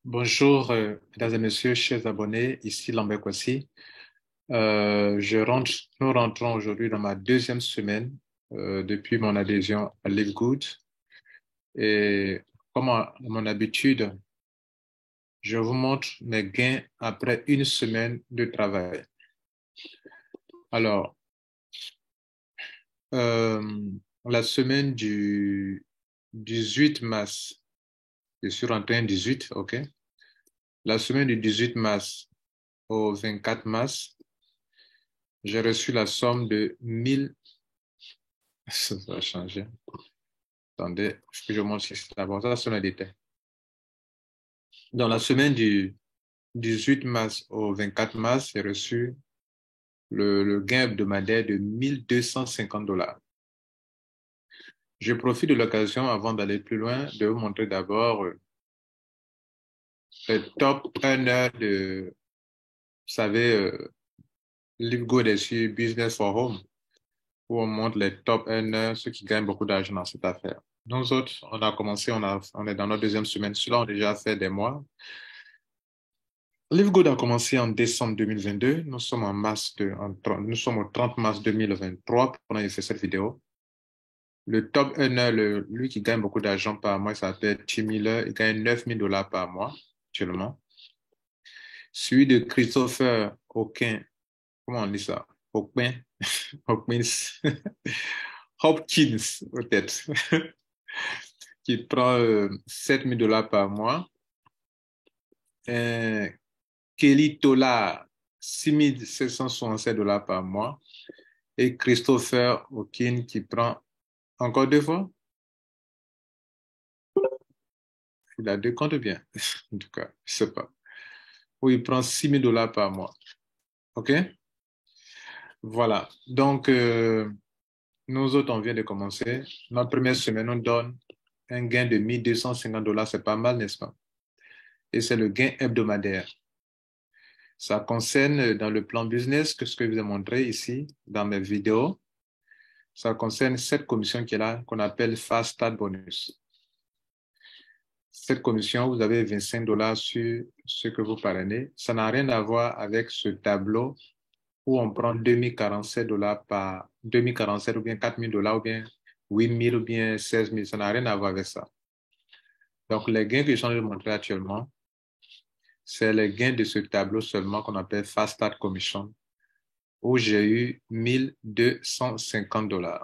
Bonjour, mesdames et messieurs, chers abonnés, ici Lambert Kwasi. Nous rentrons aujourd'hui dans ma deuxième semaine depuis mon adhésion à Live Good. Et comme à mon habitude, je vous montre mes gains après une semaine de travail. Alors, euh, la semaine du 18 mars, je suis rentré un 18, OK? La semaine du 18 mars au 24 mars, j'ai reçu la somme de 1000. Ça va changer. Attendez, que je montre si c'est d'abord ça, c'est un détail. Dans la semaine du 18 mars au 24 mars, j'ai reçu le gain hebdomadaire de 1250 $. Je profite de l'occasion, avant d'aller plus loin, de vous montrer d'abord le top earner de, vous savez, LiveGood est sur Business for Home, où on montre les top earners, ceux qui gagnent beaucoup d'argent dans cette affaire. Nous autres, on a commencé, on est dans notre deuxième semaine. Ceux-là ont déjà fait des mois. LiveGood a commencé en décembre 2022. Nous sommes nous sommes au 30 mars 2023 pendant que j'ai fait cette vidéo. Le top earner, lui qui gagne beaucoup d'argent par mois, il s'appelle Tim Miller. Il gagne 9 000 $ par mois actuellement. Celui de Christopher Hawkins, comment on dit ça? Hawkins, Hawkins, Hopkins peut-être, qui prend 7 000 $ par mois. Kelly Tola, 6 767 $ par mois. Et Christopher Hawkins qui prend encore deux fois. Il a deux comptes bien. En tout cas, je sais pas. Ou il prend 6 000 $ par mois. OK? Voilà. Donc, nous autres, on vient de commencer. Notre première semaine, on donne un gain de 1250 $. C'est pas mal, n'est-ce pas? Et c'est le gain hebdomadaire. Ça concerne dans le plan business, que ce que je vous ai montré ici dans mes vidéos, ça concerne cette commission qui est là, qu'on appelle Fast Start Bonus. Cette commission, vous avez 25 $ sur ce que vous parrainez. Ça n'a rien à voir avec ce tableau où on prend 2047 $ par 2047 ou bien 4000 $ ou bien 8000 ou bien 16 000. Ça n'a rien à voir avec ça. Donc, les gains que je suis en train de montrer actuellement, c'est les gains de ce tableau seulement qu'on appelle Fast Start Commission, où j'ai eu 1250 $.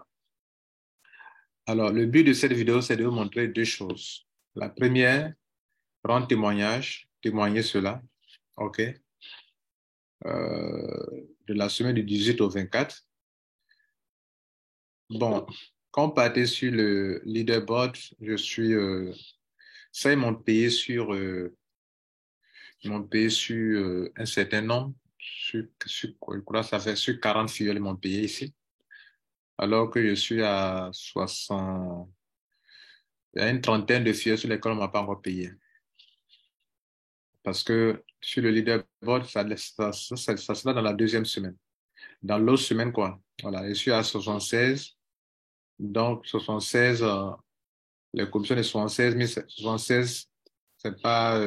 Alors, le but de cette vidéo, c'est de vous montrer deux choses. La première, rendre témoignage, témoigner cela, OK, de la semaine du 18 au 24. Bon, quand on partait sur le leaderboard, ça, ils m'ont payé sur un certain nombre, je crois que ça fait sur 40 filles, ils m'ont payé ici, alors que je suis à 60, il y a une trentaine de filles sur lesquelles on ne m'a pas encore payé. Parce que sur le leaderboard, ça sera dans la deuxième semaine. Dans l'autre semaine, quoi. Voilà, je suis à 76. Donc, 76, les commissions de 76, c'est pas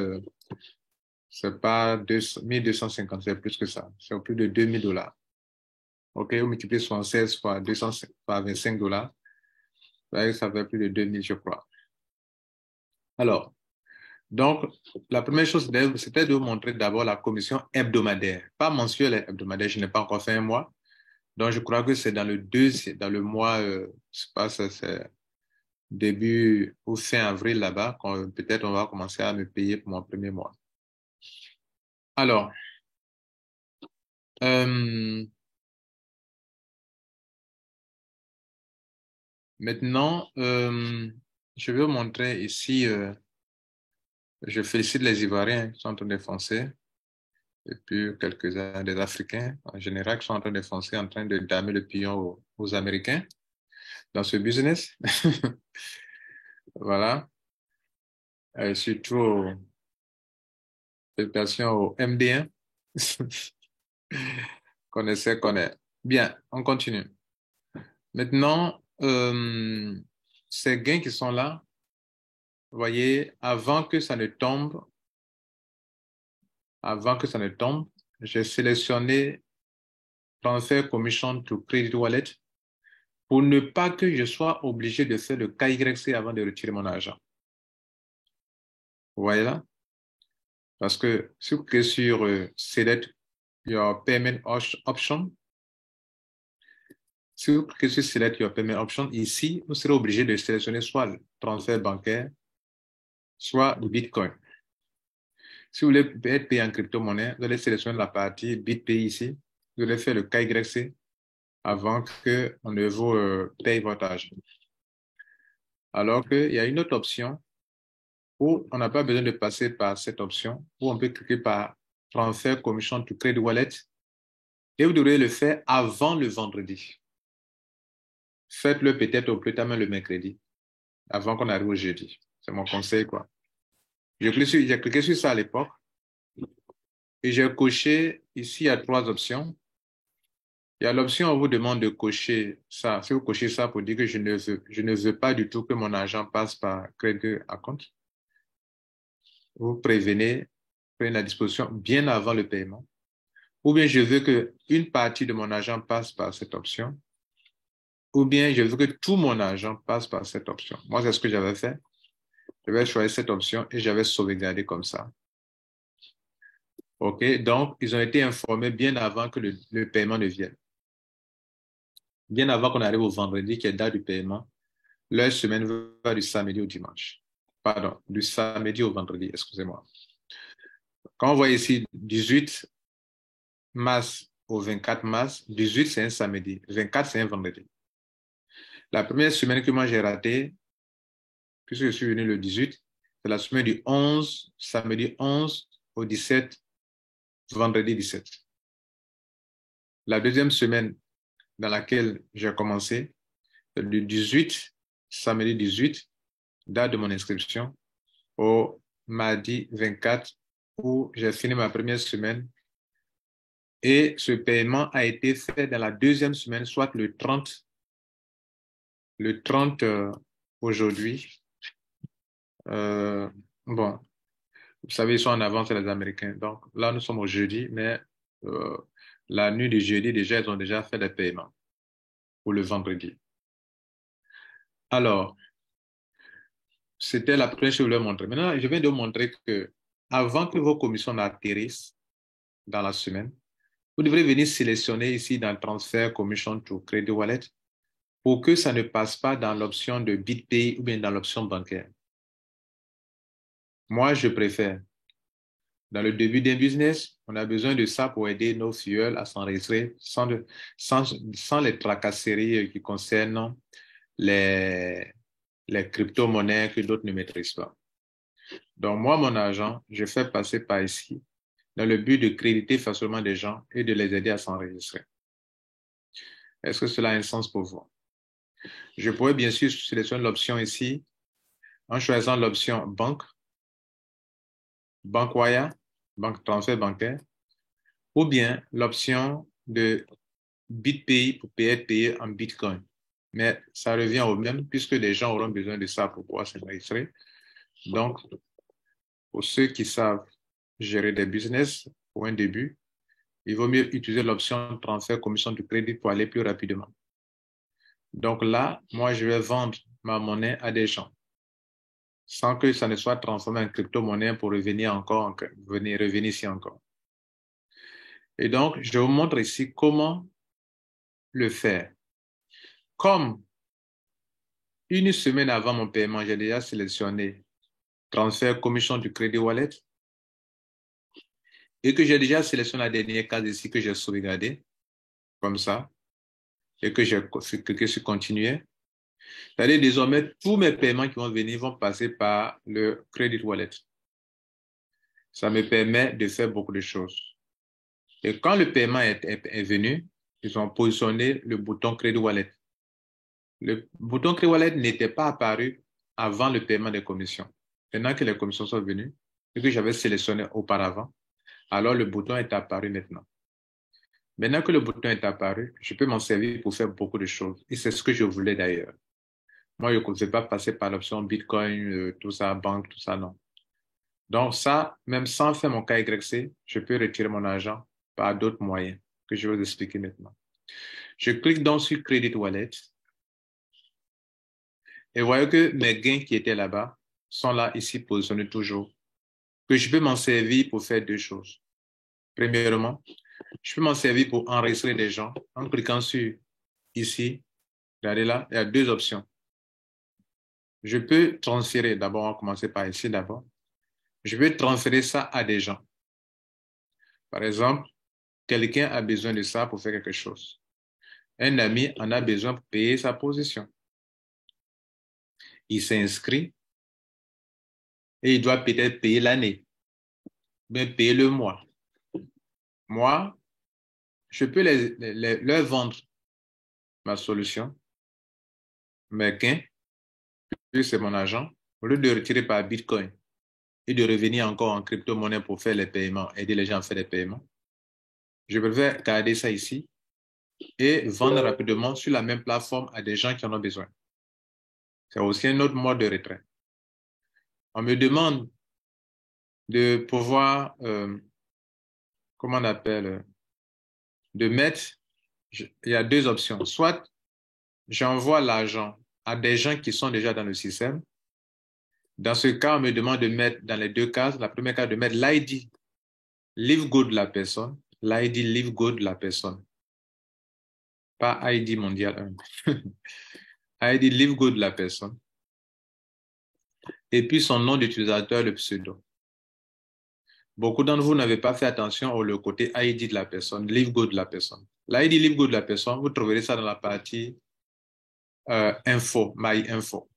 1250, c'est plus que ça. C'est au plus de 2000 $. OK, vous multipliez 76 fois 200, par 25 $, ça fait plus de 2000, je crois. Alors, donc, la première chose, c'était de vous montrer d'abord la commission hebdomadaire, pas mensuelle, hebdomadaire. Je n'ai pas encore fait un mois. Donc, je crois que c'est dans le mois, je sais pas, c'est début ou fin avril là-bas, quand peut-être on va commencer à me payer pour mon premier mois. Alors, euh, maintenant, je vais vous montrer ici, je félicite les Ivoiriens qui sont en train de foncer, et puis quelques-uns des Africains en général qui sont en train de foncer, en train de damer le pion aux Américains dans ce business. Voilà. Surtout félicitations au MD1 qu'on essaie de connaître. Bien, on continue. Maintenant, ces gains qui sont là, vous voyez, avant que ça ne tombe, avant que ça ne tombe, j'ai sélectionné Transfer Commission to Credit Wallet pour ne pas que je sois obligé de faire le KYC avant de retirer mon argent. Vous voyez là? Parce que si vous cliquez sur Select Your Payment Option, si vous cliquez sur Select Your Payment Option, ici, vous serez obligé de sélectionner soit le transfert bancaire, soit le Bitcoin. Si vous voulez être payé en crypto-monnaie, vous allez sélectionner la partie BitPay ici. Vous allez faire le KYC avant qu'on ne vous paye votre argent. Alors qu'il y a une autre option où on n'a pas besoin de passer par cette option, où on peut cliquer par Transfer Commission to Credit Wallet et vous devrez le faire avant le vendredi. Faites-le peut-être au plus tard le mercredi, avant qu'on arrive au jeudi. C'est mon conseil, quoi. J'ai cliqué sur ça à l'époque et j'ai coché, ici, il y a 3 options. Il y a l'option où on vous demande de cocher ça. Si vous cochez ça pour dire que je ne veux pas du tout que mon argent passe par Credit Account, vous prenez la disposition bien avant le paiement. Ou bien je veux qu'une partie de mon argent passe par cette option. Ou bien je veux que tout mon argent passe par cette option. Moi, c'est ce que j'avais fait. J'avais choisi cette option et j'avais sauvegardé comme ça. OK? Donc, ils ont été informés bien avant que le paiement ne vienne. Bien avant qu'on arrive au vendredi, qui est date du paiement. Leur semaine va du samedi au dimanche. Pardon, du samedi au vendredi, excusez-moi. Quand on voit ici 18 mars au 24 mars, 18 c'est un samedi, 24 c'est un vendredi. La première semaine que moi j'ai ratée, puisque je suis venu le 18, c'est la semaine du 11, samedi 11 au 17, vendredi 17. La deuxième semaine dans laquelle j'ai commencé, c'est du 18, samedi 18, date de mon inscription, au mardi 24, où j'ai fini ma première semaine. Et ce paiement a été fait dans la deuxième semaine, soit le 30 aujourd'hui. Bon, vous savez, ils sont en avance, les Américains. Donc là, nous sommes au jeudi, mais la nuit du jeudi, déjà, ils ont déjà fait les paiements pour le vendredi. Alors, c'était la première chose que je voulais montrer. Maintenant, je viens de vous montrer que avant que vos commissions n'atterrissent dans la semaine, vous devrez venir sélectionner ici dans Transfer Commission to Credit Wallet pour que ça ne passe pas dans l'option de BitPay ou bien dans l'option bancaire. Moi, je préfère. Dans le début d'un business, on a besoin de ça pour aider nos filleuls à s'enregistrer sans les tracasseries qui concernent les crypto-monnaies que d'autres ne maîtrisent pas. Donc, moi, mon argent, je fais passer par ici dans le but de créditer facilement des gens et de les aider à s'enregistrer. Est-ce que cela a un sens pour vous? Je pourrais bien sûr sélectionner l'option ici en choisissant l'option banque, banque wire, banque transfert bancaire, ou bien l'option de BitPay pour être payé en Bitcoin. Mais ça revient au même puisque les gens auront besoin de ça pour pouvoir s'enregistrer. Donc, pour ceux qui savent gérer des business pour un début, il vaut mieux utiliser l'option transfert commission de crédit pour aller plus rapidement. Donc là, moi, je vais vendre ma monnaie à des gens sans que ça ne soit transformé en crypto-monnaie pour revenir ici encore. Et donc, je vous montre ici comment le faire. Comme une semaine avant mon paiement, j'ai déjà sélectionné transfert commission du Credit Wallet et que j'ai déjà sélectionné la dernière case ici que j'ai sauvegardée, comme ça, et que j'ai cliqué sur continuer. C'est-à-dire désormais, tous mes paiements qui vont venir vont passer par le Credit Wallet. Ça me permet de faire beaucoup de choses. Et quand le paiement est venu, ils ont positionné le bouton Credit Wallet. Le bouton Credit Wallet n'était pas apparu avant le paiement des commissions. Maintenant que les commissions sont venues et que j'avais sélectionné auparavant, alors le bouton est apparu maintenant. Maintenant que le bouton est apparu, je peux m'en servir pour faire beaucoup de choses. Et c'est ce que je voulais d'ailleurs. Moi, je ne vais pas passer par l'option Bitcoin, tout ça, banque, tout ça, non. Donc ça, même sans faire mon KYC, je peux retirer mon argent par d'autres moyens que je vais vous expliquer maintenant. Je clique donc sur Credit Wallet et vous voyez que mes gains qui étaient là-bas sont là, ici, positionnés toujours. Que je peux m'en servir pour faire deux choses. Premièrement, je peux m'en servir pour enregistrer des gens en cliquant sur ici. Regardez là, il y a deux options. Je peux transférer, d'abord, on va commencer par ici d'abord. Je vais transférer ça à des gens. Par exemple, quelqu'un a besoin de ça pour faire quelque chose. Un ami en a besoin pour payer sa position. Il s'inscrit et il doit peut-être payer l'année, mais payer le mois. Moi, je peux leur vendre ma solution, mes gains, puis c'est mon argent, au lieu de retirer par Bitcoin et de revenir encore en crypto-monnaie pour faire les paiements, aider les gens à faire les paiements. Je préfère garder ça ici et vendre rapidement sur la même plateforme à des gens qui en ont besoin. C'est aussi un autre mode de retrait. On me demande de pouvoir, comment on appelle, de mettre, il y a deux options. Soit j'envoie l'argent à des gens qui sont déjà dans le système. Dans ce cas, on me demande de mettre, dans les deux cas, la première cas, de mettre l'ID LiveGo de la personne, l'ID LiveGo de la personne, pas ID mondial 1. ID LiveGo de la personne, et puis son nom d'utilisateur, le pseudo. Beaucoup d'entre vous n'avez pas fait attention au côté ID de la personne, LiveGo de la personne. L'ID LiveGo de la personne, vous trouverez ça dans la partie info, My Info.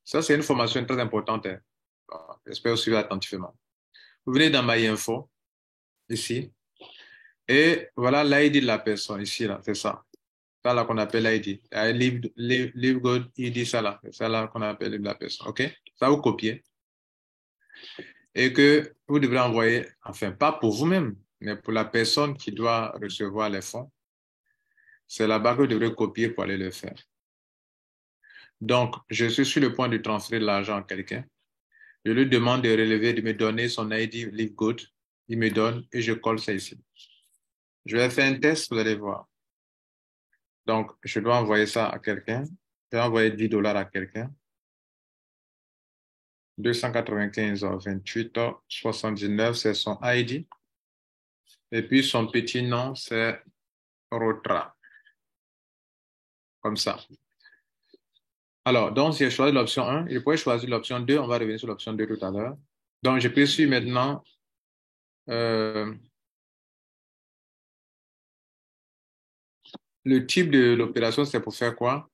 Ça, c'est une formation très importante. Hein. J'espère que vous suivez attentivement. Vous venez dans My Info, ici, et voilà l'ID de la personne, ici, là, c'est ça. Ça, là, qu'on appelle l'ID. LiveGo ID, ça, là, c'est ça, là, qu'on appelle la personne. OK? Ça, vous copiez. Et que vous devrez envoyer, enfin, pas pour vous-même, mais pour la personne qui doit recevoir les fonds. C'est là-bas que vous devrez copier pour aller le faire. Donc, je suis sur le point de transférer l'argent à quelqu'un. Je lui demande de relever, de me donner son ID LiveGood. Il me donne et je colle ça ici. Je vais faire un test, vous allez voir. Donc, je dois envoyer ça à quelqu'un. Je vais envoyer $10 à quelqu'un. 295,28,79, c'est son ID. Et puis, son petit nom, c'est Rotra. Comme ça. Alors, donc, si je choisis l'option 1, je pourrais choisir l'option 2. On va revenir sur l'option 2 tout à l'heure. Donc, je peux suivre maintenant le type de l'opération, c'est pour faire quoi?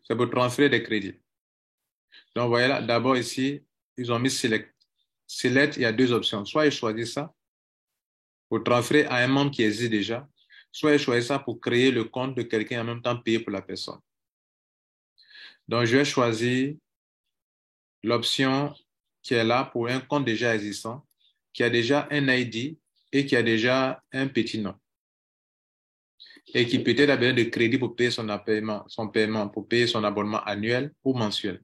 C'est pour transférer des crédits. Donc, vous voyez là, d'abord ici, ils ont mis Select. Select, il y a deux options. Soit je choisis ça pour transférer à un membre qui existe déjà, soit je choisis ça pour créer le compte de quelqu'un et en même temps payer pour la personne. Donc, je vais choisir l'option qui est là pour un compte déjà existant, qui a déjà un ID et qui a déjà un petit nom. Et qui peut-être a besoin de crédit pour payer son paiement, pour payer son abonnement annuel ou mensuel.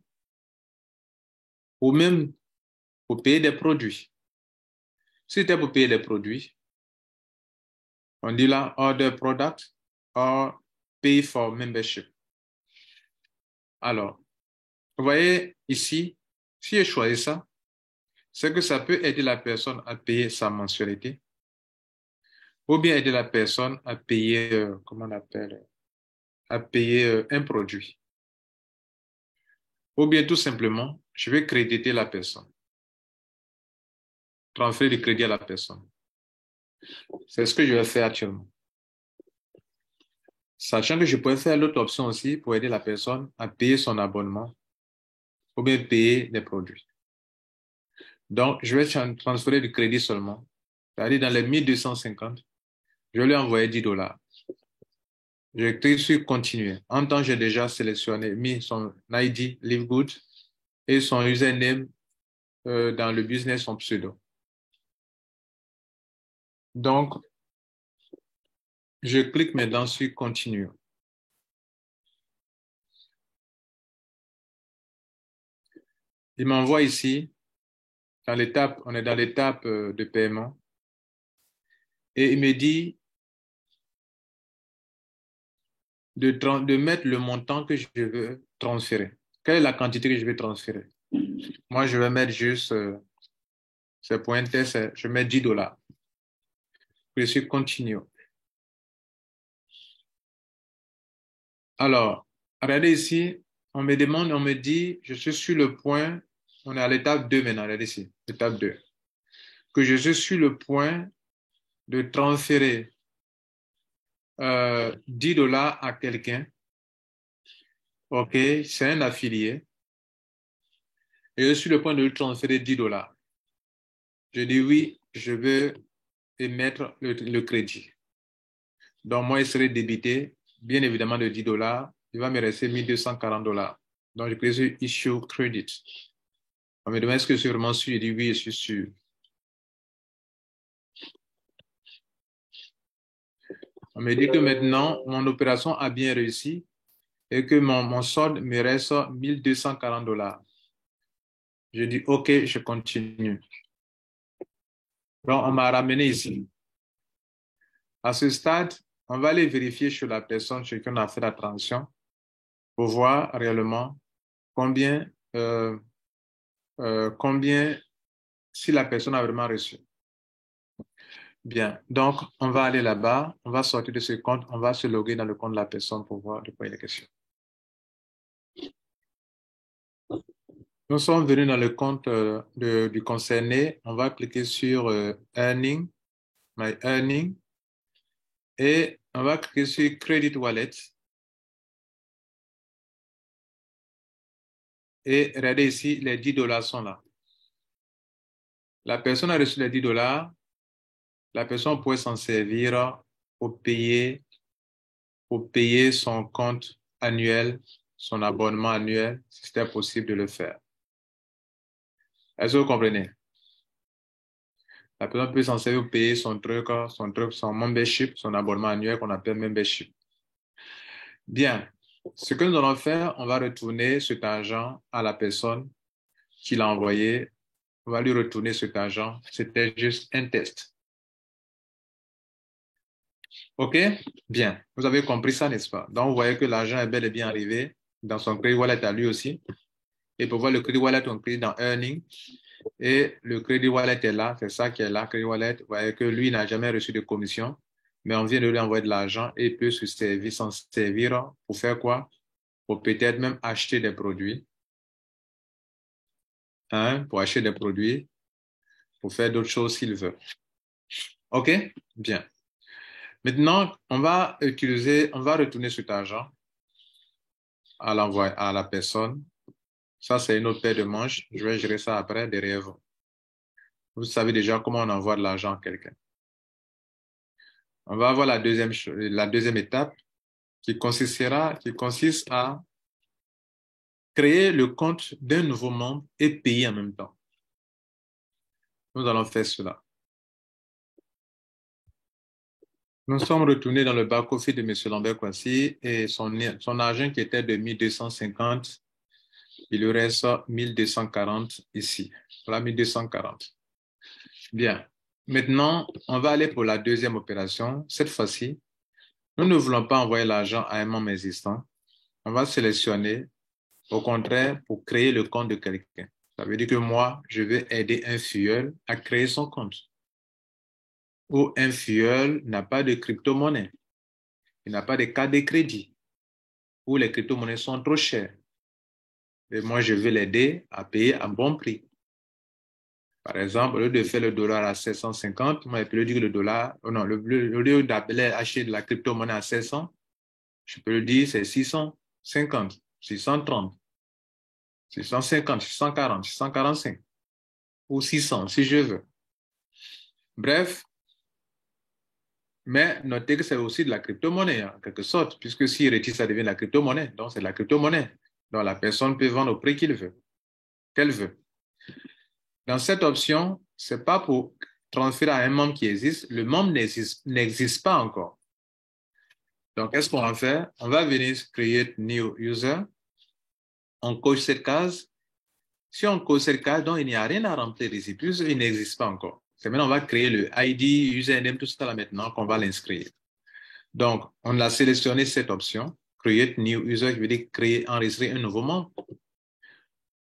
Ou même pour payer des produits. Si c'était pour payer des produits, on dit là, order product or pay for membership. Alors, vous voyez ici, si je choisis ça, c'est que ça peut aider la personne à payer sa mensualité ou bien aider la personne à payer, comment on appelle, à payer un produit. Ou bien tout simplement, je vais créditer la personne. Transférer le crédit à la personne. C'est ce que je vais faire actuellement. Sachant que je pourrais faire l'autre option aussi pour aider la personne à payer son abonnement ou bien payer des produits. Donc, je vais transférer du crédit seulement. C'est-à-dire dans les 1250, je vais lui envoyer $10. Je clique sur continuer. En temps, j'ai déjà sélectionné, mis son ID, LiveGood, et son username dans le business, son pseudo. Donc, je clique maintenant sur continue. Il m'envoie ici on est dans l'étape de paiement. Et il me dit de mettre le montant que je veux transférer. Quelle est la quantité que je vais transférer? Moi, je vais mettre juste, c'est pointé, je mets $10. Je suis continue. Alors, regardez ici, on me demande, on me dit, je suis sur le point, on est à l'étape 2 maintenant, regardez ici, étape 2, que je suis sur le point de transférer $10 à quelqu'un. OK, c'est un affilié. Et je suis sur le point de lui transférer $10. Je dis oui, je veux émettre le crédit. Donc, moi, il serait débité, bien évidemment, de $10. Il va me rester $1,240. Donc, je clique sur Issue Credit. On me demande est-ce que je suis vraiment sûr? Je dis oui, je suis sûr. On me dit que maintenant, mon opération a bien réussi et que mon solde me reste $1,240. Je dis OK, je continue. Donc, on m'a ramené ici. À ce stade, on va aller vérifier sur la personne sur qui on a fait la transaction pour voir réellement combien, si la personne a vraiment reçu. Bien, donc on va aller là-bas, on va sortir de ce compte, on va se loguer dans le compte de la personne pour voir de quoi il est question. Nous sommes venus dans le compte du concerné, on va cliquer sur Earning, My Earning, et on va cliquer sur Credit Wallet. Et regardez ici, les $10 sont là. La personne a reçu les $10. La personne pourrait s'en servir pour payer son compte annuel, son abonnement annuel, si c'était possible de le faire. Est-ce que vous comprenez? La personne peut s'en servir pour payer son membership, son abonnement annuel qu'on appelle membership. Bien. Ce que nous allons faire, on va retourner cet argent à la personne qui l'a envoyé. On va lui retourner cet argent. C'était juste un test. OK? Bien. Vous avez compris ça, n'est-ce pas? Donc, vous voyez que l'argent est bel et bien arrivé dans son Credit Wallet à lui aussi. Et pour voir le Credit Wallet, on clique dans Earning. Et le Credit Wallet est là. C'est ça qui est là, Credit Wallet. Vous voyez que lui n'a jamais reçu de commission. Mais on vient de lui envoyer de l'argent et il peut s'en servir pour faire quoi? Pour peut-être même acheter des produits. Hein? Pour acheter des produits, pour faire d'autres choses s'il veut. OK? Bien. Maintenant, on va retourner cet argent à la personne. Ça, c'est une autre paire de manches. Je vais gérer ça après derrière vous. Vous savez déjà comment on envoie de l'argent à quelqu'un. On va avoir la deuxième étape qui consiste à créer le compte d'un nouveau membre et payer en même temps. Nous allons faire cela. Nous sommes retournés dans le back-office de M. Lambert-Kwasi et son argent qui était de 1250, il lui reste 1240 ici. Voilà 1240. Bien. Maintenant, on va aller pour la deuxième opération. Cette fois-ci, nous ne voulons pas envoyer l'argent à un membre existant. On va sélectionner, au contraire, pour créer le compte de quelqu'un. Ça veut dire que moi, je vais aider un filleul à créer son compte. Ou un filleul n'a pas de crypto-monnaie. Il n'a pas de carte de crédit. Ou les crypto-monnaies sont trop chères. Et moi, je vais l'aider à payer à bon prix. Par exemple, au lieu de faire le dollar à 750, moi, je peux lui dire que le dollar, non, au lieu d'appeler acheter de la crypto-monnaie à 700, je peux lui dire c'est 650, 630, 650, 640, 645 ou 600 si je veux. Bref, mais notez que c'est aussi de la crypto-monnaie, en quelque sorte, puisque s'il retire, ça devient de la crypto-monnaie. Donc, c'est de la crypto-monnaie. Donc, la personne peut vendre au prix qu'elle veut. Dans cette option, ce n'est pas pour transférer à un membre qui existe. Le membre n'existe pas encore. Donc, qu'est-ce qu'on va faire? On va venir create new user. On coche cette case Si on code cette case, donc il n'y a rien à remplir ici, plus il n'existe pas encore. C'est maintenant on va créer le ID, username, tout ça là maintenant qu'on va l'inscrire. Donc, on a sélectionné cette option, Create New User, qui veut dire créer, enregistrer un nouveau membre.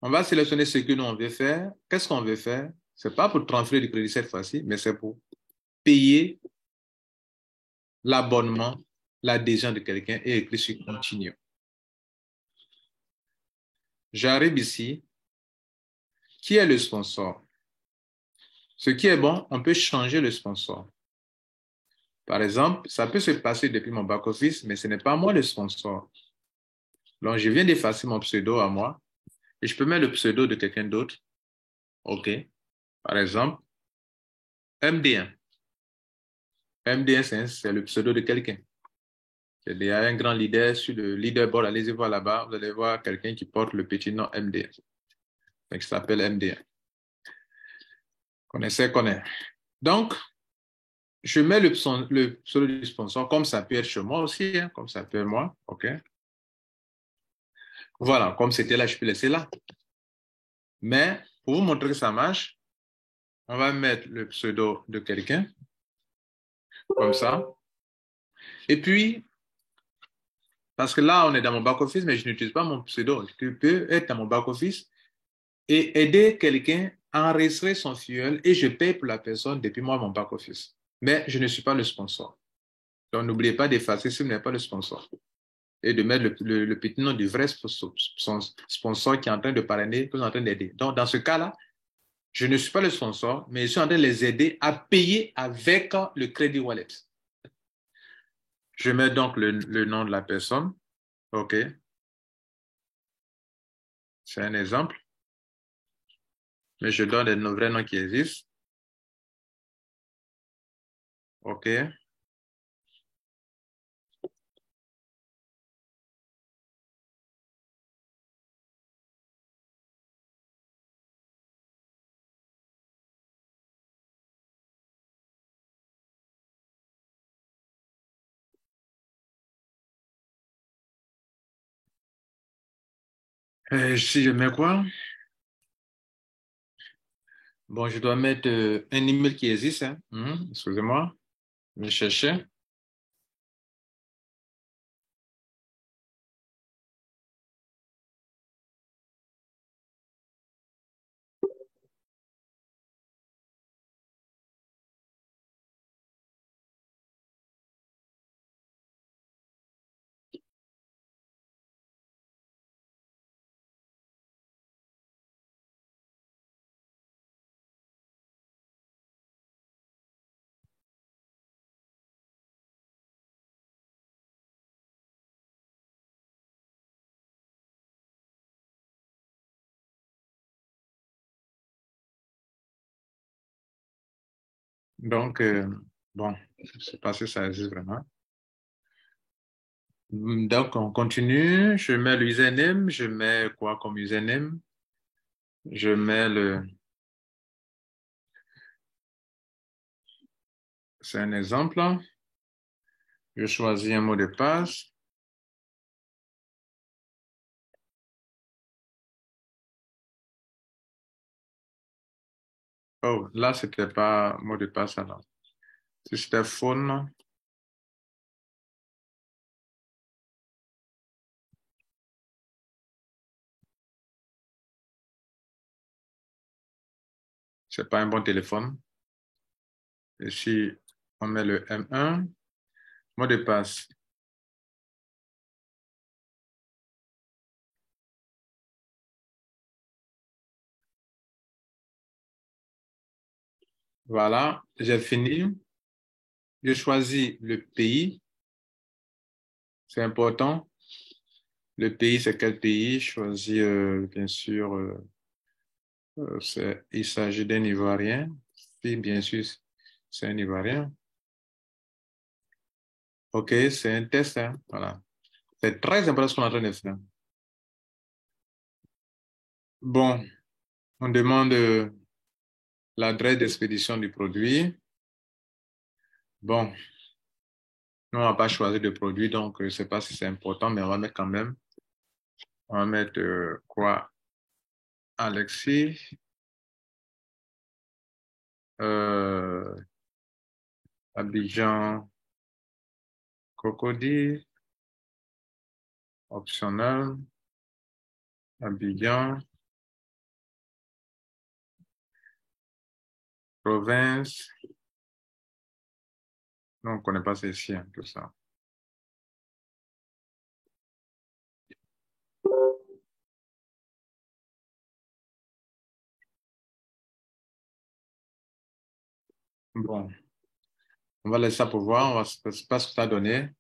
On va sélectionner ce que nous on veut faire. Qu'est-ce qu'on veut faire? C'est pas pour transférer du crédit cette fois-ci, mais c'est pour payer l'abonnement, l'adhésion de quelqu'un et écrire sur Continue. J'arrive ici. Qui est le sponsor? Ce qui est bon, on peut changer le sponsor. Par exemple, ça peut se passer depuis mon back-office, mais ce n'est pas moi le sponsor. Donc, je viens d'effacer mon pseudo à moi et je peux mettre le pseudo de quelqu'un d'autre. OK. Par exemple, MD1. MD1, c'est le pseudo de quelqu'un. Il y a un grand leader sur le leaderboard. Allez-y voir là-bas. Vous allez voir quelqu'un qui porte le petit nom MD1. Donc, il s'appelle MD1. Connaissez. Donc, je mets le pseudo du sponsor, comme ça peut être chez moi aussi, hein, comme ça peut être moi. OK. Voilà, comme c'était là, je peux laisser là. Mais pour vous montrer que ça marche, on va mettre le pseudo de quelqu'un, comme ça. Et puis, parce que là, on est dans mon back-office, mais je n'utilise pas mon pseudo. Je peux être dans mon back-office et aider quelqu'un à enregistrer son fuel et je paye pour la personne depuis moi, mon back-office. Mais je ne suis pas le sponsor. Donc, n'oubliez pas d'effacer si vous n'êtes pas le sponsor. Et de mettre le petit nom du vrai sponsor qui est en train de parrainer, qui est en train d'aider. Donc, dans ce cas-là, je ne suis pas le sponsor, mais je suis en train de les aider à payer avec le Crédit Wallet. Je mets donc le nom de la personne. OK. C'est un exemple. Mais je donne des vrais noms qui existent. OK. Si je mets quoi? Bon, je dois mettre un email qui existe. Hein. Excusez-moi. Je vais chercher. Donc, bon, je ne sais pas si ça existe vraiment. Donc, on continue. Je mets le username. Je mets quoi comme username? Je mets le... C'est un exemple. Je choisis un mot de passe. Oh, là, c'était pas mot de passe alors. Si c'était phone, c'est pas un bon téléphone. Ici, on met le M1. Mot de passe. Voilà, j'ai fini. Je choisis le pays. C'est important. Le pays, c'est quel pays? Je choisis, bien sûr, il s'agit d'un Ivoirien. Si, bien sûr, c'est un Ivoirien. OK, c'est un test, hein. Voilà. C'est très important ce qu'on est en train de faire. Bon, on demande l'adresse d'expédition du produit. Bon, nous, on n'a pas choisi de produit, donc je ne sais pas si c'est important, mais on va mettre quand même. On va mettre quoi? Alexis, Abidjan, Cocody, optionnel, Abidjan, province. Non, on ne connaît pas ces chiens, tout ça. Bon, on va laisser ça pour voir, on va pas ce que ça a donné.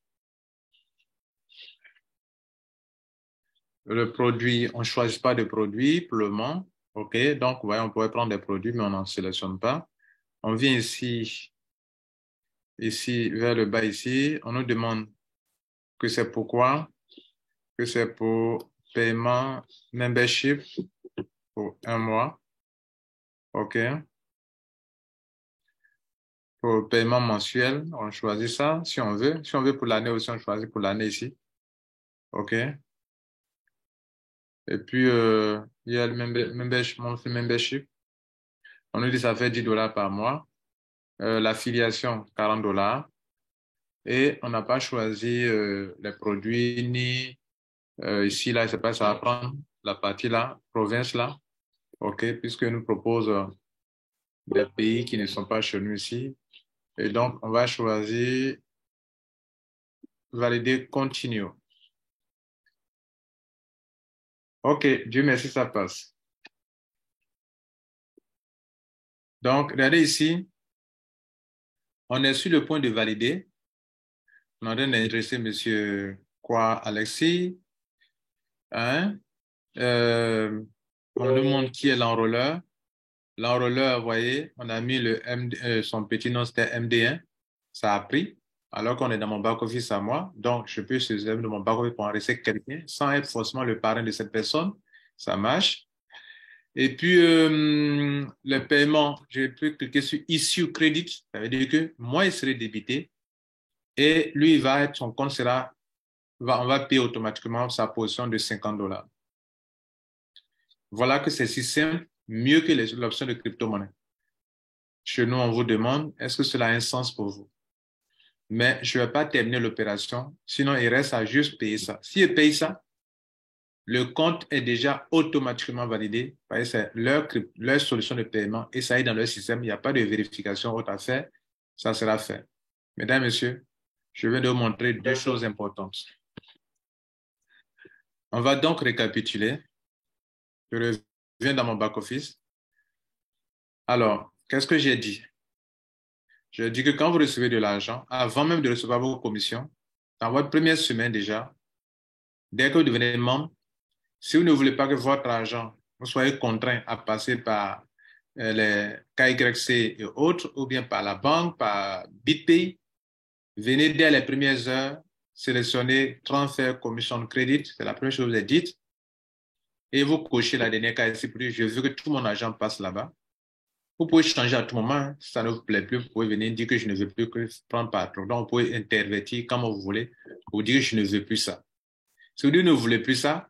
Le produit, on ne choisit pas de produit pour le moment. OK, donc, vous voyez, on pourrait prendre des produits, mais on n'en sélectionne pas. On vient ici, vers le bas ici, on nous demande que c'est pourquoi, que c'est pour paiement membership pour 1 mois. OK. Pour paiement mensuel, on choisit ça si on veut. Si on veut pour l'année aussi, on choisit pour l'année ici. OK. Et puis, il y a le monthly membership. On nous dit que ça fait $10 par mois. L'affiliation, $40. Et on n'a pas choisi les produits ni ici, là, je sais pas, ça va prendre la partie là, province là. OK, puisque nous propose des pays qui ne sont pas chez nous ici. Et donc, on va choisir valider continue. OK, Dieu merci, ça passe. Donc, regardez ici, on est sur le point de valider. On est en train d'adresser monsieur quoi, Alexis. Hein? On nous demande qui est l'enrôleur. L'enrôleur, vous voyez, on a mis son petit nom, c'était MD1. Ça a pris, alors qu'on est dans mon back-office à moi. Donc, je peux saisir de mon back-office pour enregistrer quelqu'un sans être forcément le parrain de cette personne. Ça marche. Et puis, le paiement, je peux cliquer sur Issue Credit. Ça veut dire que moi, il serait débité et lui, son compte sera, on va payer automatiquement sa position de $50. Voilà que c'est si simple, mieux que l'option de crypto-monnaie. Chez nous, on vous demande, est-ce que cela a un sens pour vous? Mais je ne vais pas terminer l'opération, sinon il reste à juste payer ça. S'il paye ça, le compte est déjà automatiquement validé. C'est leur solution de paiement et ça est dans leur système. Il n'y a pas de vérification autre à faire. Ça sera fait. Mesdames, Messieurs, je vais vous montrer deux choses importantes. On va donc récapituler. Je reviens dans mon back-office. Alors, qu'est-ce que j'ai dit? Je dis que quand vous recevez de l'argent, avant même de recevoir vos commissions, dans votre première semaine déjà, dès que vous devenez membre, si vous ne voulez pas que votre argent, vous soyez contraint à passer par les KYC et autres, ou bien par la banque, par BitPay, venez dès les premières heures, sélectionnez Transfer Commission Credit, c'est la première chose que vous avez dite, et vous cochez la dernière KYC pour dire, je veux que tout mon argent passe là-bas. Vous pouvez changer à tout moment, hein. Si ça ne vous plaît plus, vous pouvez venir dire que je ne veux plus que prendre par Donc, vous pouvez intervertir comme vous voulez pour dire que je ne veux plus ça. Si vous dites que vous ne voulez plus ça,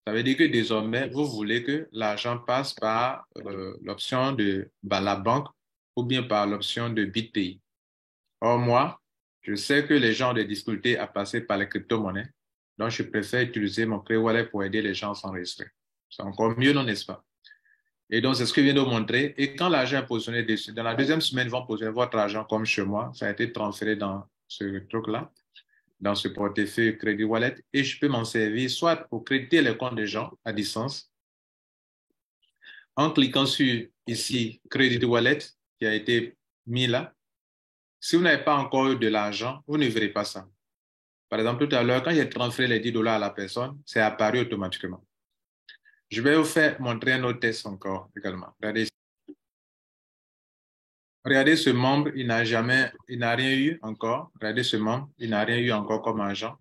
ça veut dire que désormais, vous voulez que l'argent passe par l'option de la banque ou bien par l'option de BitPay. Or, moi, je sais que les gens ont des difficultés à passer par les crypto-monnaies. Donc, je préfère utiliser mon Clear Wallet pour aider les gens à s'enregistrer. C'est encore mieux, non, n'est-ce pas? Et donc, c'est ce que je viens de vous montrer. Et quand l'argent est positionné dessus, dans la deuxième semaine, ils vont positionner votre argent comme chez moi. Ça a été transféré dans ce truc-là, dans ce portefeuille Crédit Wallet. Et je peux m'en servir soit pour créditer les comptes des gens à distance, en cliquant sur ici Crédit Wallet qui a été mis là. Si vous n'avez pas encore eu de l'argent, vous ne verrez pas ça. Par exemple, tout à l'heure, quand j'ai transféré les $10 à la personne, c'est apparu automatiquement. Je vais vous faire montrer un autre test encore également. Regardez ce membre, il n'a rien eu encore. Regardez ce membre, il n'a rien eu encore comme agent.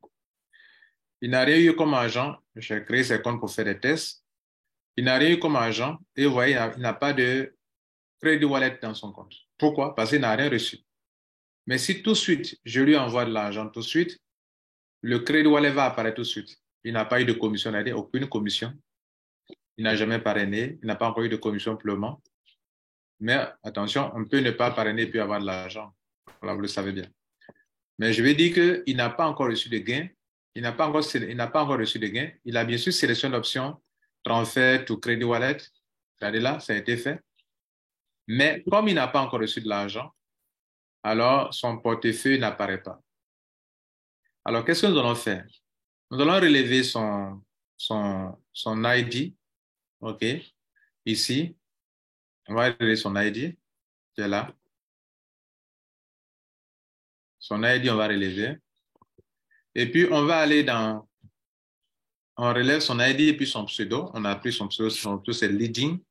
Il n'a rien eu comme agent. J'ai créé ce compte pour faire des tests. Il n'a rien eu comme agent. Et vous voyez, il n'a pas de Credit Wallet dans son compte. Pourquoi? Parce qu'il n'a rien reçu. Mais si tout de suite, je lui envoie de l'argent tout de suite, le Credit Wallet va apparaître tout de suite. Il n'a pas eu de commission, il n'a aucune commission. il n'a jamais parrainé, il n'a pas encore eu de commission pour le moment. Mais attention, on peut ne pas parrainer puis avoir de l'argent. Voilà, vous le savez bien. Mais je vais dire qu'il n'a pas encore reçu de gain. Il n'a pas encore reçu de gain. Il a bien sûr sélectionné l'option transfert to credit wallet. Regardez là, ça a été fait. Mais comme il n'a pas encore reçu de l'argent, alors son portefeuille n'apparaît pas. Alors, qu'est-ce que nous allons faire? Nous allons relever son ID. OK? Ici, on va relever son ID, qui est là. Son ID, on va relever. Et puis, on va aller on relève son ID et puis son pseudo. On a pris son pseudo, c'est leading.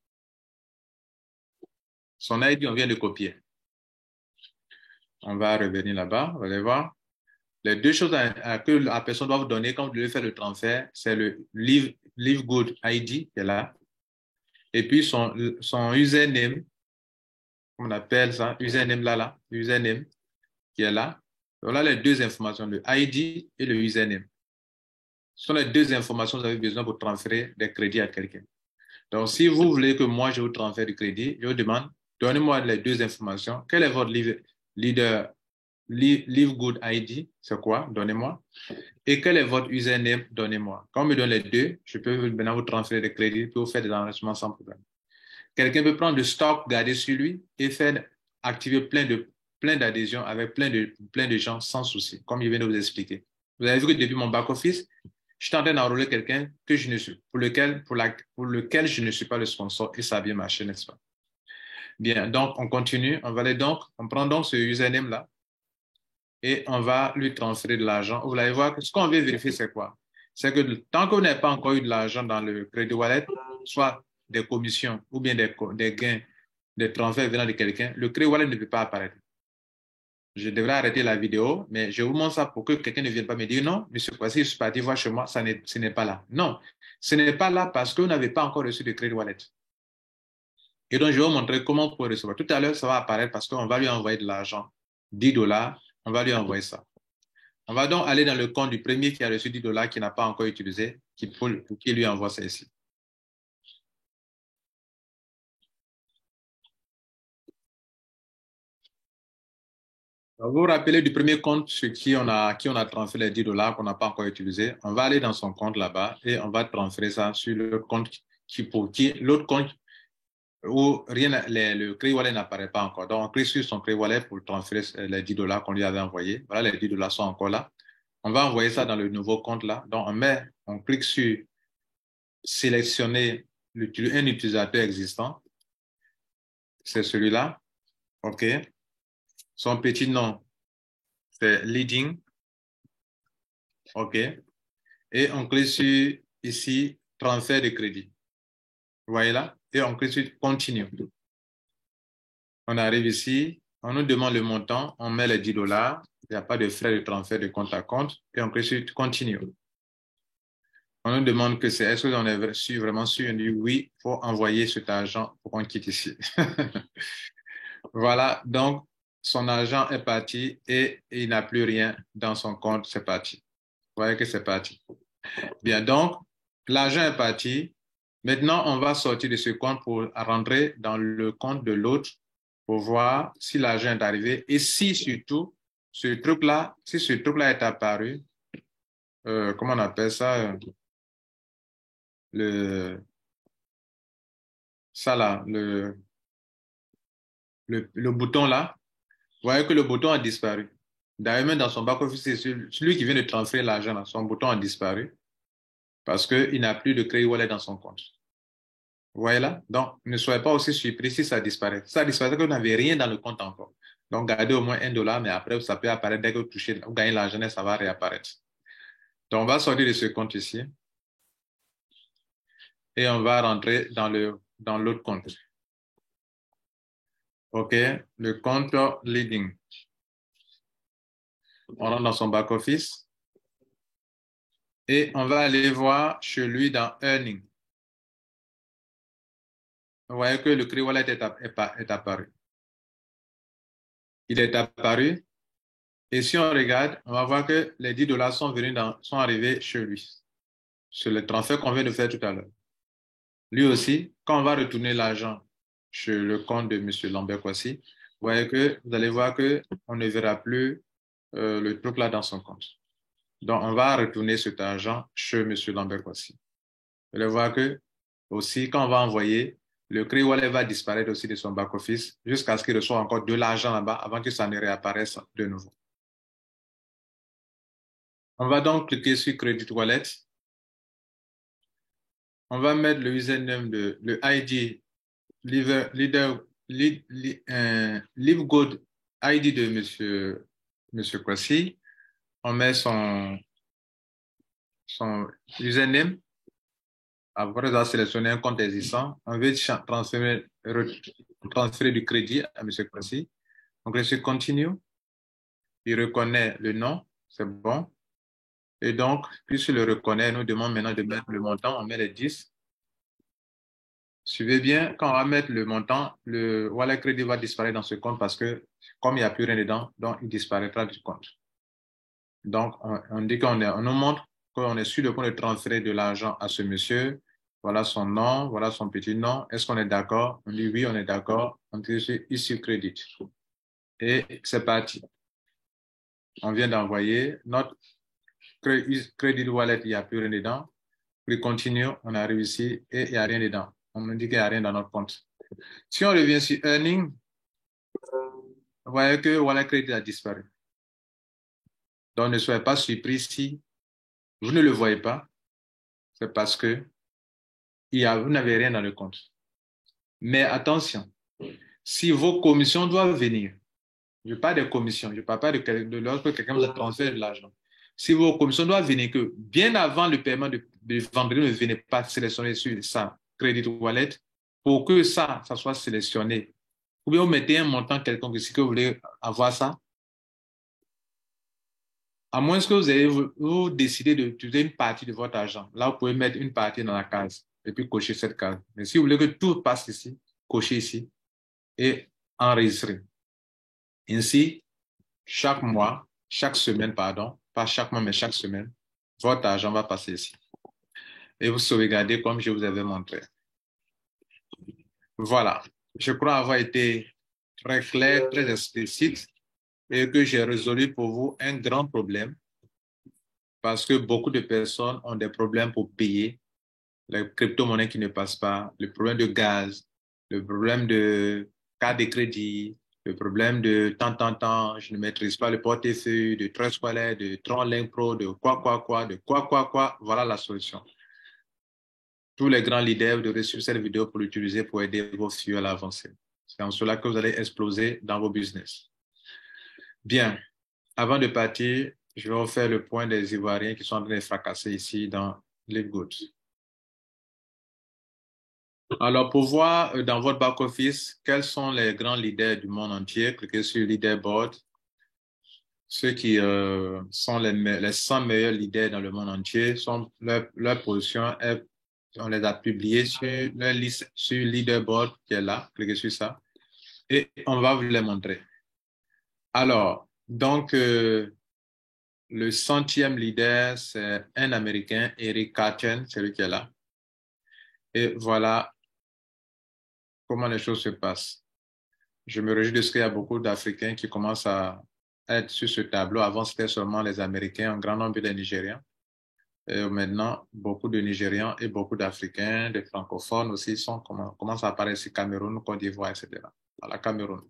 Son ID, on vient de copier. On va revenir là-bas, vous allez voir. Les deux choses que la personne doit vous donner quand vous devez faire le transfert, c'est le Live Good ID qui est là. Et puis son username, on appelle ça, username là, username qui est là. Voilà les deux informations, le ID et le username. Ce sont les deux informations que vous avez besoin pour transférer des crédits à quelqu'un. Donc, si vous voulez que moi, je vous transfère du crédit, je vous demande, donnez-moi les deux informations. Quel est votre Live Good ID? C'est quoi? Donnez-moi. Et quel est votre username? Donnez-moi. Quand on me donne les deux, je peux maintenant vous transférer des crédits pour faire des enregistrements sans problème. Quelqu'un peut prendre le stock, garder sur lui et faire activer plein d'adhésions avec plein de gens sans souci, comme je viens de vous expliquer. Vous avez vu que depuis mon back-office, je suis en train d'enrôler quelqu'un que je ne suis, pour lequel je ne suis pas le sponsor et ça a bien marché, n'est-ce pas? Bien, donc on continue. On prend donc ce username-là et on va lui transférer de l'argent. Vous allez voir que ce qu'on veut vérifier, c'est quoi? C'est que tant qu'on n'a pas encore eu de l'argent dans le Credit Wallet, soit des commissions ou bien des gains, des transferts venant de quelqu'un, le Credit Wallet ne peut pas apparaître. Je devrais arrêter la vidéo, mais je vous montre ça pour que quelqu'un ne vienne pas me dire non, monsieur Kwasi, je suis parti voir chez moi, ce n'est pas là. Non, ce n'est pas là parce que vous n'avez pas encore reçu de Credit Wallet. Et donc, je vais vous montrer comment vous pouvez recevoir. Tout à l'heure, ça va apparaître parce qu'on va lui envoyer de l'argent, 10 dollars, on va lui envoyer ça. On va donc aller dans le compte du premier qui a reçu 10 dollars, qui n'a pas encore utilisé, pour qu'il lui envoie ça ici. Vous vous rappelez du premier compte sur qui on a transféré les 10 dollars qu'on n'a pas encore utilisé. On va aller dans son compte là-bas et on va transférer ça sur le compte l'autre compte où le Credit Wallet n'apparaît pas encore. Donc, on clique sur son Credit Wallet pour transférer les 10 dollars qu'on lui avait envoyés. Voilà, les 10 dollars sont encore là. On va envoyer ça dans le nouveau compte là. Donc, on clique sur sélectionner un utilisateur existant. C'est celui-là. OK. Son petit nom, c'est Leading. OK. Et on clique sur ici, transfert de crédit. Vous voyez là? Et on clique sur Continue. On arrive ici, on nous demande le montant, on met les 10 dollars, il n'y a pas de frais de transfert de compte à compte, et on clique sur Continue. On nous demande que est-ce qu'on est vraiment sûr? On dit oui, il faut envoyer cet argent pour qu'on quitte ici. Voilà, donc son argent est parti et il n'a plus rien dans son compte, c'est parti. Vous voyez que c'est parti. Bien, donc, l'argent est parti. Maintenant, on va sortir de ce compte pour rentrer dans le compte de l'autre pour voir si l'argent est arrivé et si surtout, si ce truc-là est apparu, comment on appelle ça, ça là, le bouton là, vous voyez que le bouton a disparu. D'ailleurs, même dans son back-office, c'est celui qui vient de transférer l'argent, là, son bouton a disparu parce qu'il n'a plus de Credit Wallet dans son compte. Vous voyez là? Donc, ne soyez pas aussi surpris si ça disparaît. Ça disparaît que vous n'avez rien dans le compte encore. Donc, gardez au moins 1 dollar, mais après, ça peut apparaître dès que vous gagnez l'argent, ça va réapparaître. Donc, on va sortir de ce compte ici et on va rentrer dans l'autre compte. OK? Le compte leading. On rentre dans son back-office et on va aller voir chez lui dans Earning. Vous voyez que le Credit Wallet est apparu. Il est apparu. Et si on regarde, on va voir que les 10 dollars sont arrivés chez lui. C'est le transfert qu'on vient de faire tout à l'heure. Lui aussi, quand on va retourner l'argent sur le compte de M. Lambert Kwasi, vous allez voir que on ne verra plus le truc là dans son compte. Donc, on va retourner cet argent chez M. Lambert Kwasi. Vous allez voir que aussi, quand on va envoyer, le Crédit Wallet va disparaître aussi de son back-office jusqu'à ce qu'il reçoive encore de l'argent là-bas avant que ça ne réapparaisse de nouveau. On va donc cliquer sur Credit Wallet. On va mettre le username le ID, LiveGold ID de Monsieur Kwasi. On met son username. Après avoir sélectionné un compte existant, on veut transférer du crédit à M. Kwasi. Donc, je continue. Il reconnaît le nom, c'est bon. Et donc, puisqu'il le reconnaît, nous demande maintenant de mettre le montant, on met les 10. Suivez bien, quand on va mettre le montant, le wallet crédit va disparaître dans ce compte parce que comme il n'y a plus rien dedans, donc il disparaîtra du compte. Donc, on dit on nous montre qu'on est sur le point de transférer de l'argent à ce monsieur. Voilà son nom, voilà son petit nom. Est-ce qu'on est d'accord? On dit oui, on est d'accord. On dit ici crédit. Et c'est parti. On vient d'envoyer notre crédit wallet, il n'y a plus rien dedans. Puis continue, on arrive ici et il n'y a rien dedans. On nous dit qu'il n'y a rien dans notre compte. Si on revient sur Earning, vous voyez que Wallet Crédit a disparu. Donc, ne soyez pas surpris si vous ne le voyez pas. C'est parce que vous n'avez rien dans le compte. Mais attention, si vos commissions doivent venir, je parle des commissions, je ne parle pas de lorsque quelqu'un vous a transféré de l'argent. Si vos commissions doivent venir, que bien avant le paiement de vendredi, ne venez pas sélectionner sur ça, Credit Wallet, pour que ça soit sélectionné. Ou bien vous mettez un montant quelconque si que vous voulez avoir ça. À moins que vous décidez d'utiliser une partie de votre argent. Là, vous pouvez mettre une partie dans la case et puis cocher cette case. Mais si vous voulez que tout passe ici, cochez ici et enregistrer. Ainsi, chaque mois, chaque semaine, pardon, pas chaque mois, mais chaque semaine, votre argent va passer ici. Et vous sauvegardez comme je vous avais montré. Voilà. Je crois avoir été très clair, très explicite et que j'ai résolu pour vous un grand problème parce que beaucoup de personnes ont des problèmes pour payer les crypto-monnaies qui ne passent pas, le problème de gaz, le problème de carte de crédit, le problème de tant, je ne maîtrise pas le portefeuille, de Trust Wallet, de Tronlink Pro, de quoi, voilà la solution. Tous les grands leaders devraient suivre cette vidéo pour l'utiliser pour aider vos filles à avancer. C'est en cela que vous allez exploser dans vos business. Bien, avant de partir, je vais refaire le point des Ivoiriens qui sont en train de fracasser ici dans les Goods. Alors, pour voir dans votre back-office, quels sont les grands leaders du monde entier, cliquez sur Leaderboard. Ceux qui sont les 100 meilleurs leaders dans le monde entier, leur position, on les a publiés sur leur liste, sur Leaderboard qui est là, cliquez sur ça, et on va vous les montrer. Alors, donc, le 100e leader, c'est un Américain, Eric Carton, c'est lui qui est là. Et voilà comment les choses se passent. Je me réjouis de ce qu'il y a beaucoup d'Africains qui commencent à être sur ce tableau. Avant, c'était seulement les Américains, un grand nombre de Nigériens. Et maintenant, beaucoup de Nigérians et beaucoup d'Africains, des francophones aussi commencent à apparaître sur Cameroun, Côte d'Ivoire, etc. À la Cameroun.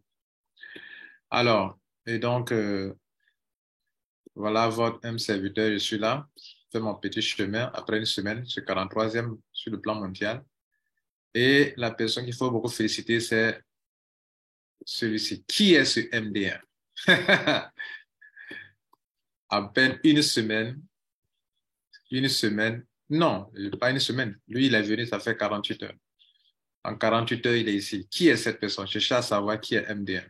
Alors, et donc, voilà votre M serviteur, je suis là. Je fais mon petit chemin après une semaine, je suis 43e sur le plan mondial. Et la personne qu'il faut beaucoup féliciter, c'est celui-ci. Qui est ce MD1? À peine une semaine, non, pas une semaine. Lui, il est venu, ça fait 48 heures. En 48 heures, il est ici. Qui est cette personne? Je cherche à savoir qui est MD1.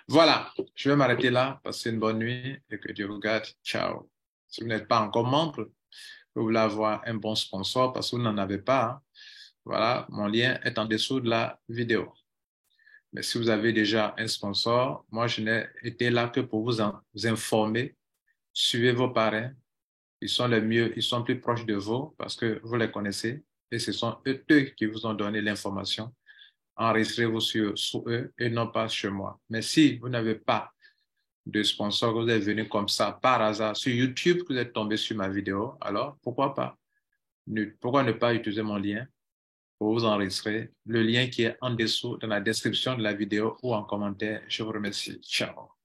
Voilà, je vais m'arrêter là. Passez une bonne nuit et que Dieu vous garde. Ciao. Si vous n'êtes pas encore membre, vous voulez avoir un bon sponsor parce que vous n'en avez pas. Hein. Voilà, mon lien est en dessous de la vidéo. Mais si vous avez déjà un sponsor, moi, je n'ai été là que pour vous informer. Suivez vos parrains. Ils sont les mieux, ils sont plus proches de vous parce que vous les connaissez. et ce sont eux qui vous ont donné l'information. Enregistrez-vous sur eux et non pas sur moi. Mais si vous n'avez pas de sponsor, que vous êtes venu comme ça par hasard sur YouTube, que vous êtes tombé sur ma vidéo, alors pourquoi pas? Pourquoi ne pas utiliser mon lien pour vous enregistrer? Le lien qui est en dessous dans la description de la vidéo ou en commentaire. Je vous remercie. Ciao.